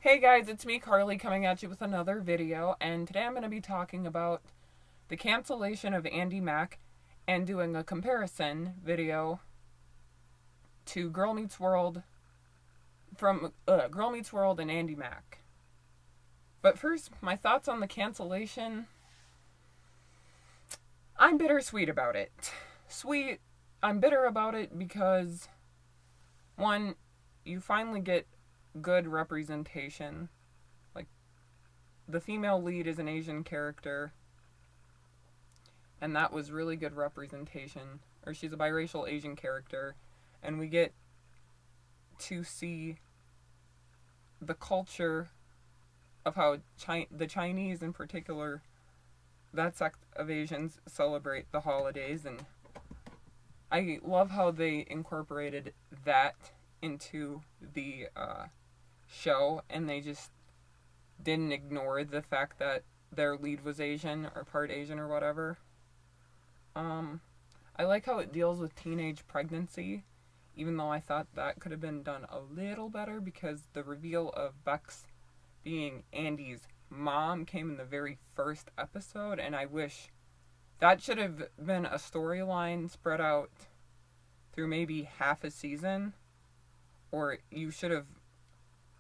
Hey guys, it's me, Carly, coming at you with another video, and today I'm going to be talking about the cancellation of Andi Mack and doing a comparison video to Girl Meets World from Girl Meets World and Andi Mack. But first, my thoughts on the cancellation. I'm bittersweet about it. I'm bitter about it because, one, you finally get good representation. Like, the female lead is an Asian character, and that was really good representation. Or she's a biracial Asian character, and we get to see the culture of how the Chinese in particular, that sect of Asians, celebrate the holidays, and I love how they incorporated that into the show, and they just didn't ignore the fact that their lead was Asian or part Asian or whatever. I like how it deals with teenage pregnancy, even though I thought that could have been done a little better, because the reveal of Bex being Andy's mom came in the very first episode, and I wish that should have been a storyline spread out through maybe half a season, or you should have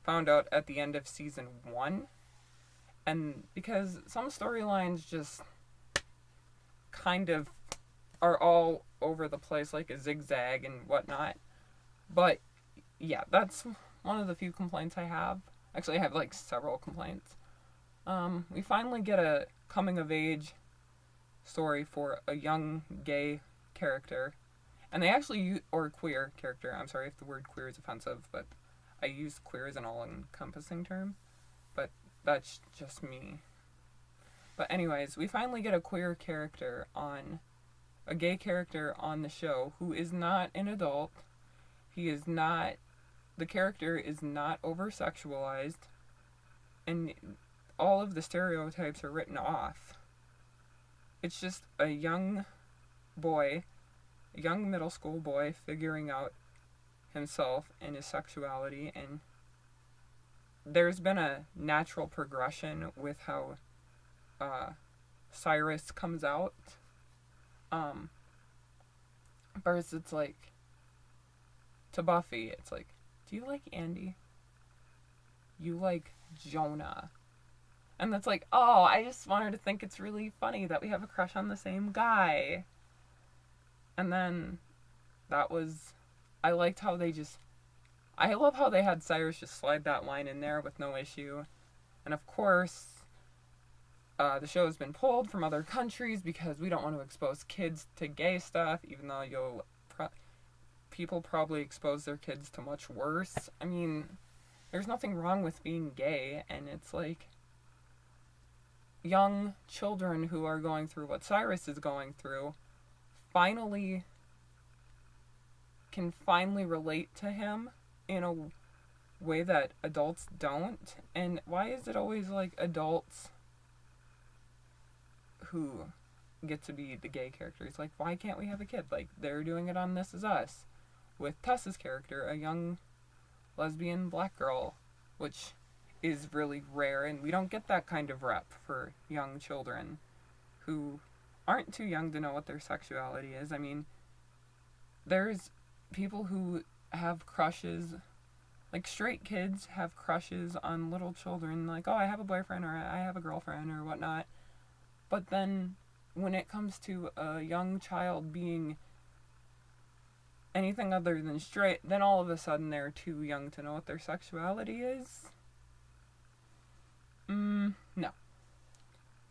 found out at the end of season 1. And because some storylines just kind of are all over the place, like a zigzag and whatnot. But yeah, that's one of the few complaints I have. Actually, I have like several complaints. We finally get a coming of age story for a young gay character, and they actually or queer character. I'm sorry if the word queer is offensive, but I use queer as an all-encompassing term, but that's just me. But anyways, we finally get a gay character on the show who is not an adult. The character is not over-sexualized, and all of the stereotypes are written off. It's just a young middle school boy figuring out himself and his sexuality, and there's been a natural progression with how Cyrus comes out. First it's like, to Buffy, it's like, do you like Andy? You like Jonah? And that's like, oh, I just want her to think it's really funny that we have a crush on the same guy. And then I love how they had Cyrus just slide that line in there with no issue. And of course, the show has been pulled from other countries because we don't want to expose kids to gay stuff, even though people probably expose their kids to much worse. I mean, there's nothing wrong with being gay, and it's like young children who are going through what Cyrus is going through can finally relate to him in a way that adults don't. And why is it always like adults who get to be the gay characters? Like, why can't we have a kid? Like, they're doing it on This Is Us with Tessa's character, a young lesbian black girl, which is really rare, and we don't get that kind of rep for young children who aren't too young to know what their sexuality is. I mean, there's people who have crushes, like straight kids have crushes on little children, like, oh, I have a boyfriend or I have a girlfriend or whatnot. But then when it comes to a young child being anything other than straight, then all of a sudden they're too young to know what their sexuality is. No.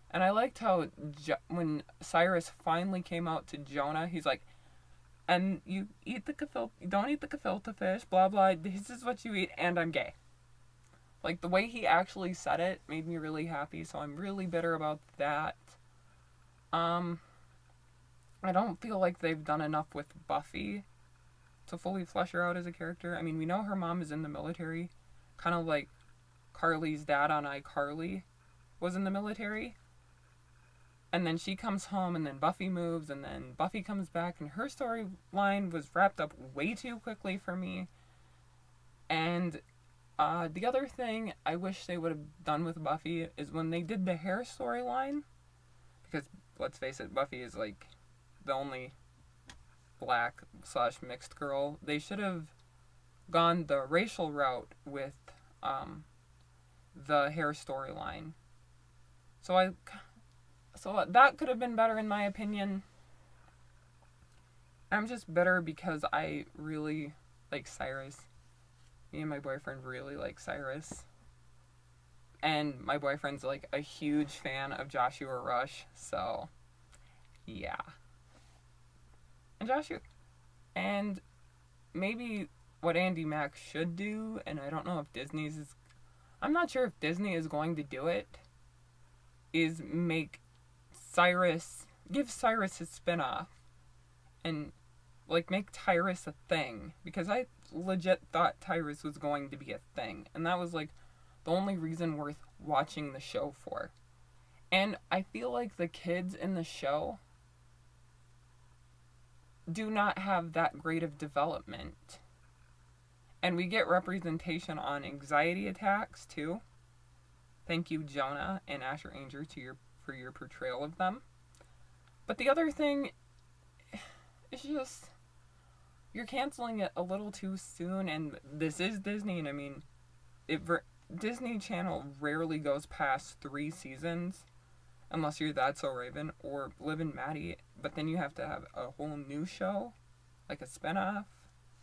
And I liked how when Cyrus finally came out to Jonah, he's like, and you don't eat the gefilte fish, blah blah, this is what you eat, and I'm gay. Like, the way he actually said it made me really happy, so I'm really bitter about that. I don't feel like they've done enough with Buffy to fully flesh her out as a character. I mean, we know her mom is in the military, kind of like Carly's dad on iCarly was in the military. And then she comes home, and then Buffy moves, and then Buffy comes back, and her storyline was wrapped up way too quickly for me. And The other thing I wish they would have done with Buffy is when they did the hair storyline, because let's face it, Buffy is like the only black / mixed girl. They should have gone the racial route with the hair storyline. So that could have been better in my opinion. I'm just bitter because I really like Cyrus. Me and my boyfriend really like Cyrus. And my boyfriend's like a huge fan of Joshua Rush, so yeah. And maybe what Andi Mack should do, and I don't know if I'm not sure if Disney is going to do it, is give Cyrus his spinoff, and like make Tyrus a thing, because I legit thought Tyrus was going to be a thing, and that was like the only reason worth watching the show for. And I feel like the kids in the show do not have that great of development. And we get representation on anxiety attacks too. Thank you, Jonah and Asher Anger, for your portrayal of them. But the other thing is just, you're canceling it a little too soon, and this is Disney, and I mean, Disney Channel rarely goes past 3 seasons, unless you're That's So Raven or Liv and Maddie, but then you have to have a whole new show, like a spinoff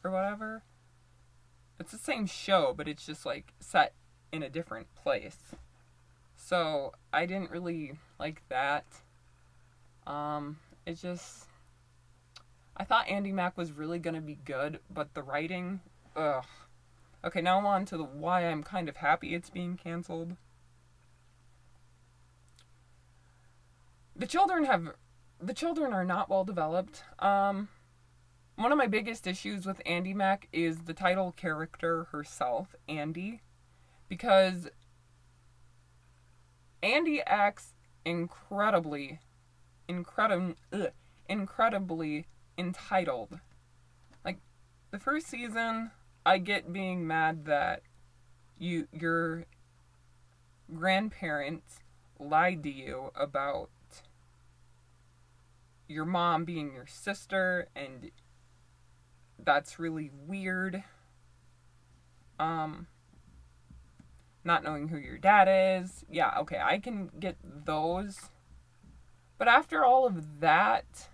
or whatever. It's the same show, but it's just like set in a different place. So I didn't really like that. I thought Andi Mack was really going to be good, but the writing, ugh. Okay, now on to why I'm kind of happy it's being canceled. The children are not well developed. One of my biggest issues with Andi Mack is the title character herself, Andi, because Andi acts incredibly entitled. Like, the first season, I get being mad that your grandparents lied to you about your mom being your sister, and that's really weird. Not knowing who your dad is. Yeah, okay, I can get those. But after all of that,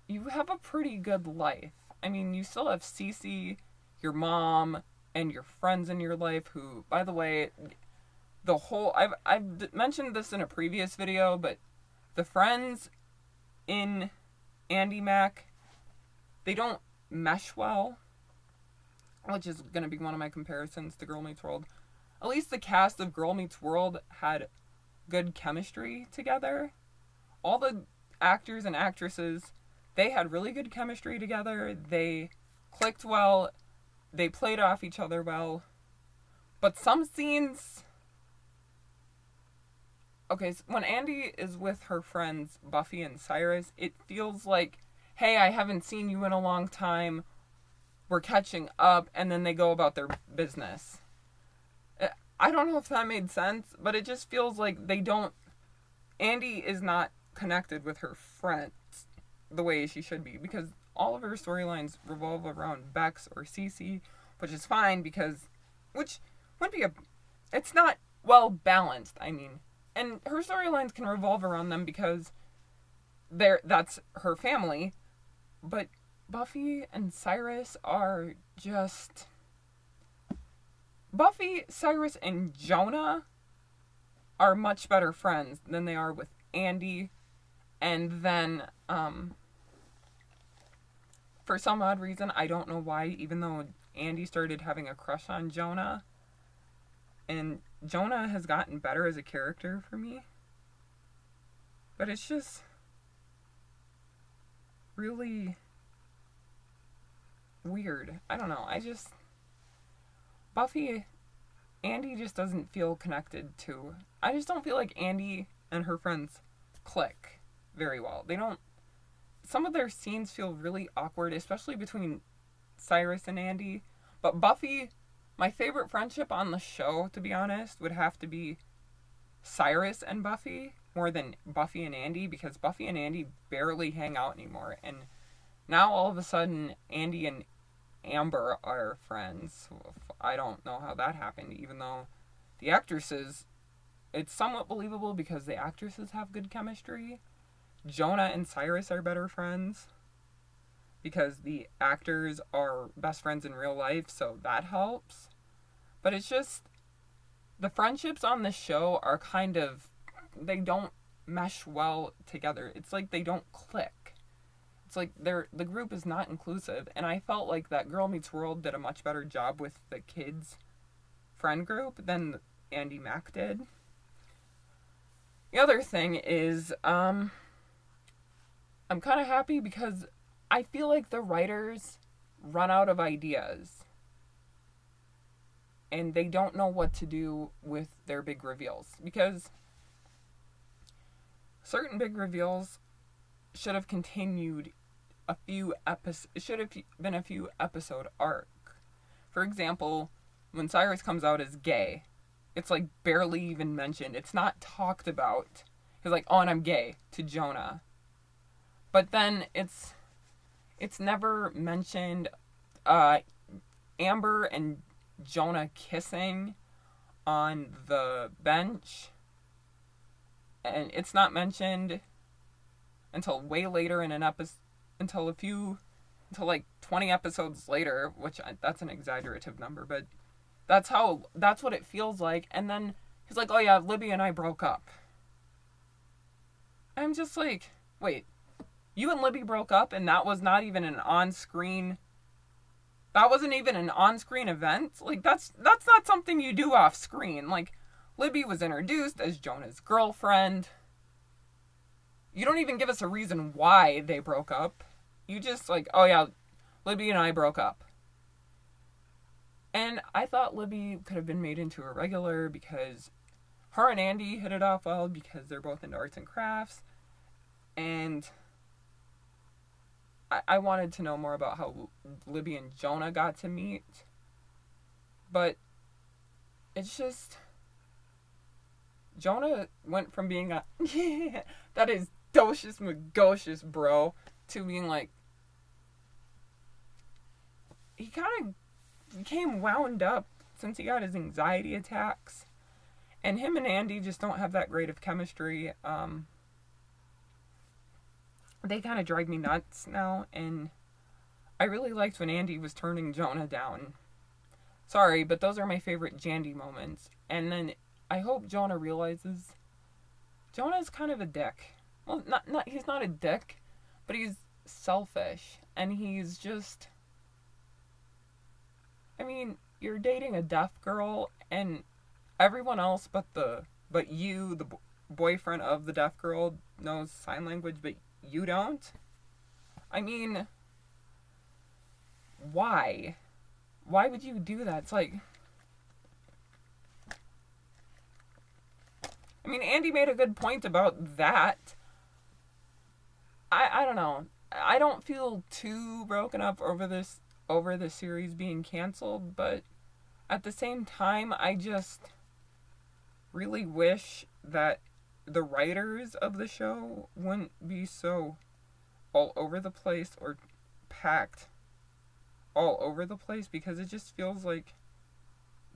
you have a pretty good life. I mean, you still have Cece, your mom, and your friends in your life who, by the way, I've mentioned this in a previous video, but the friends in Andi Mack, they don't mesh well, which is going to be one of my comparisons to Girl Meets World. At least the cast of Girl Meets World had good chemistry together. All the actors and actresses, they had really good chemistry together. They clicked well. They played off each other well. But some scenes... Okay, so when Andi is with her friends Buffy and Cyrus, it feels like, hey, I haven't seen you in a long time. We're catching up, and then they go about their business. I don't know if that made sense, but it just feels like Andi is not connected with her friends the way she should be, because all of her storylines revolve around Bex or Cece, which is fine which wouldn't be it's not well balanced, I mean, and her storylines can revolve around them because that's her family, but Buffy and Cyrus are just... Buffy, Cyrus, and Jonah are much better friends than they are with Andi. And then, for some odd reason, I don't know why, even though Andi started having a crush on Jonah, and Jonah has gotten better as a character for me. But it's just really weird. I don't know. Buffy, Andi just doesn't feel connected to... I just don't feel like Andi and her friends click very well. Some of their scenes feel really awkward, especially between Cyrus and Andi. But Buffy My favorite friendship on the show, to be honest, would have to be Cyrus and Buffy more than Buffy and Andy, because Buffy and Andy barely hang out anymore. And now all of a sudden, Andy and Amber are friends. I don't know how that happened, even though the actresses, it's somewhat believable because the actresses have good chemistry. Jonah and Cyrus are better friends because the actors are best friends in real life, so that helps. But it's just, the friendships on the show are kind of, they don't mesh well together. It's like they don't click. It's like the group is not inclusive, and I felt like that Girl Meets World did a much better job with the kids' friend group than Andi Mack did. The other thing is, I'm kind of happy because I feel like the writers run out of ideas and they don't know what to do with their big reveals, because certain big reveals should have continued should have been a few episode arc. For example, when Cyrus comes out as gay, it's like barely even mentioned. It's not talked about. He's like, oh, and I'm gay, to Jonah. But then it's never mentioned. Amber and Jonah kissing on the bench, and it's not mentioned until way later in an episode, until like 20 episodes later, which that's an exaggerative number, but that's what it feels like. And then he's like, oh yeah, Libby and I broke up. I'm just like, wait, you and Libby broke up and that was not even an on-screen, that wasn't even an on-screen event? Like, that's not something you do off-screen. Like, Libby was introduced as Jonah's girlfriend. You don't even give us a reason why they broke up. You just like, oh yeah, Libby and I broke up. And I thought Libby could have been made into a regular because her and Andy hit it off well because they're both into arts and crafts. And I wanted to know more about how Libby and Jonah got to meet. But it's just, Jonah went from being a, yeah, that is docious magocious, bro, to being like, he kind of became wound up since he got his anxiety attacks. And him and Andy just don't have that great of chemistry. They kind of drive me nuts now, and I really liked when Andy was turning Jonah down. Sorry, but those are my favorite Jandy moments. And then I hope Jonah realizes Jonah's kind of a dick. Well, not he's not a dick, but he's selfish, and he's just, I mean, you're dating a deaf girl, and everyone else but you, the boyfriend of the deaf girl, knows sign language, but you don't? I mean, why? Why would you do that? It's like, I mean, Andy made a good point about that. I don't know. I don't feel too broken up over the series being canceled, but at the same time, I just really wish that the writers of the show wouldn't be so all over the place or packed all over the place, because it just feels like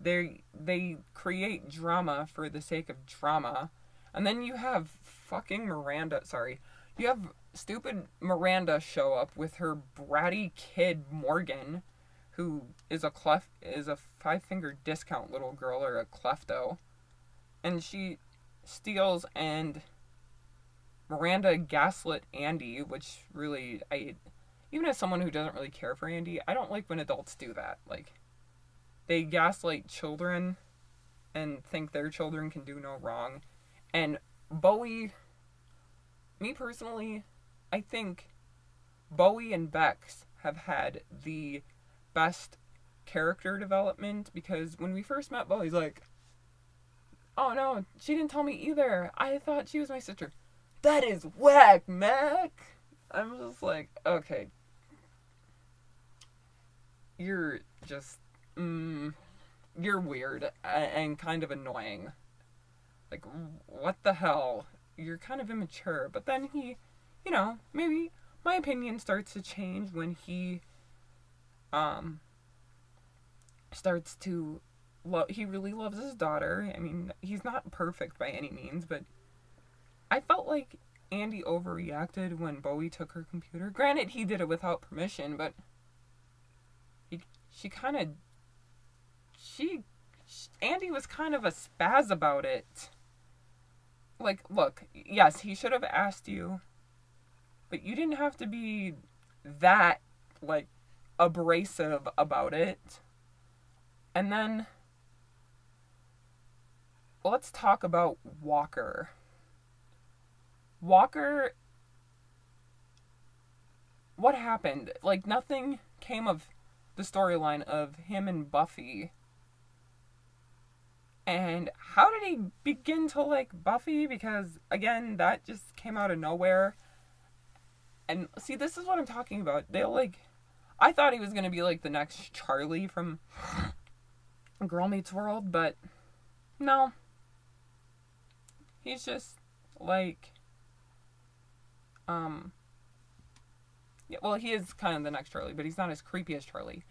they create drama for the sake of drama. And then you have fucking you have stupid Miranda show up with her bratty kid Morgan, who is a 5-finger discount little girl, or a klepto, and she steals, and Miranda gaslit Andy, which really, even as someone who doesn't really care for Andy, I don't like when adults do that. Like, they gaslight children and think their children can do no wrong. And Bowie, me personally, I think Bowie and Bex have had the best character development, because when we first met Bowie's like, oh no, she didn't tell me either. I thought she was my sister. That is whack, Mac. I'm just like, okay. You're just, you're weird and kind of annoying. Like, what the hell? You're kind of immature. But then he, maybe my opinion starts to change when he starts to he really loves his daughter. I mean, he's not perfect by any means, but I felt like Andi overreacted when Bowie took her computer. Granted, he did it without permission, but Andi was kind of a spaz about it. Like, look, yes, he should have asked you, but you didn't have to be that, like, abrasive about it. And then, let's talk about Walker. Walker, what happened? Like, nothing came of the storyline of him and Buffy. And how did he begin to like Buffy? Because, again, that just came out of nowhere. And, see, this is what I'm talking about. I thought he was going to be, like, the next Charlie from Girl Meets World, but no. He's just, like, yeah, well, he is kind of the next Charlie, but he's not as creepy as Charlie.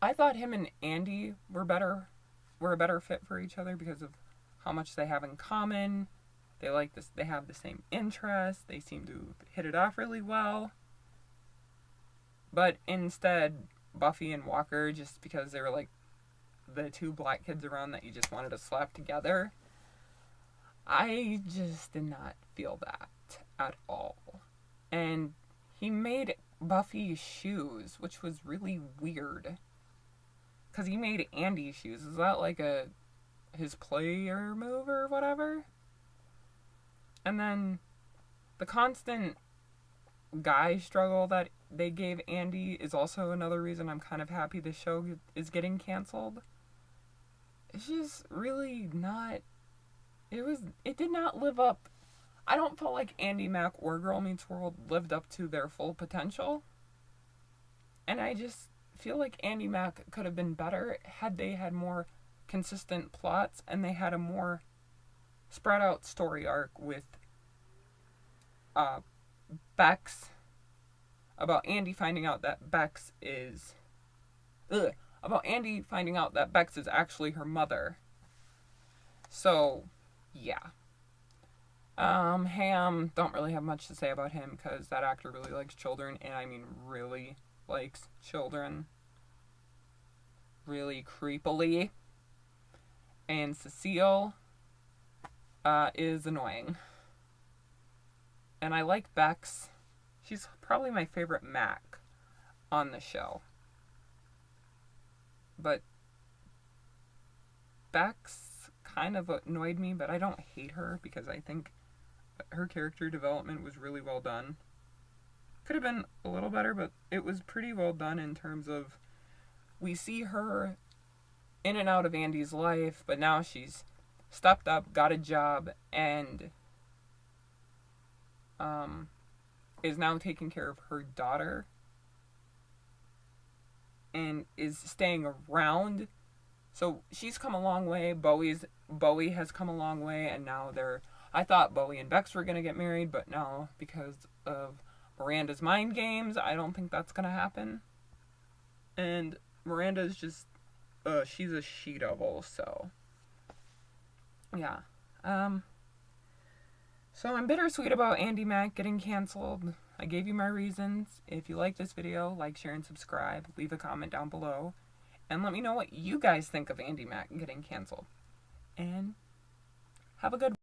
I thought him and Andi were a better fit for each other because of how much they have in common. They like this. They have the same interests. They seem to hit it off really well. But instead, Buffy and Walker, just because they were like the two black kids around that you just wanted to slap together, I just did not feel that at all. And he made Buffy shoes, which was really weird. Because he made Andi shoes. Is that like his player move or whatever? And then the constant guy struggle that they gave Andi is also another reason I'm kind of happy the show is getting canceled. It's just really not... It did not live up. I don't feel like Andi Mack or Girl Meets World lived up to their full potential. And I just feel like Andi Mack could have been better had they had more consistent plots and they had a more spread out story arc with Bex, about Andi finding out that Bex is actually her mother. So, yeah. Ham, don't really have much to say about him because that actor really likes children, and I mean really likes children. Really creepily. And Cecile is annoying. And I like Bex. She's probably my favorite Mac on the show. But Bex kind of annoyed me, but I don't hate her because I think her character development was really well done. Could have been a little better, but it was pretty well done in terms of we see her in and out of Andi's life, but now she's stepped up, got a job, and is now taking care of her daughter and is staying around. So she's come a long way. Bowie has come a long way, and now I thought Bowie and Bex were going to get married, but now because of Miranda's mind games, I don't think that's going to happen. And Miranda's just she's a she-devil, so yeah. So I'm bittersweet about Andi Mack getting canceled. I gave you my reasons. If you like this video, like, share, and subscribe. Leave a comment down below. And let me know what you guys think of Andi Mack getting canceled. And have a good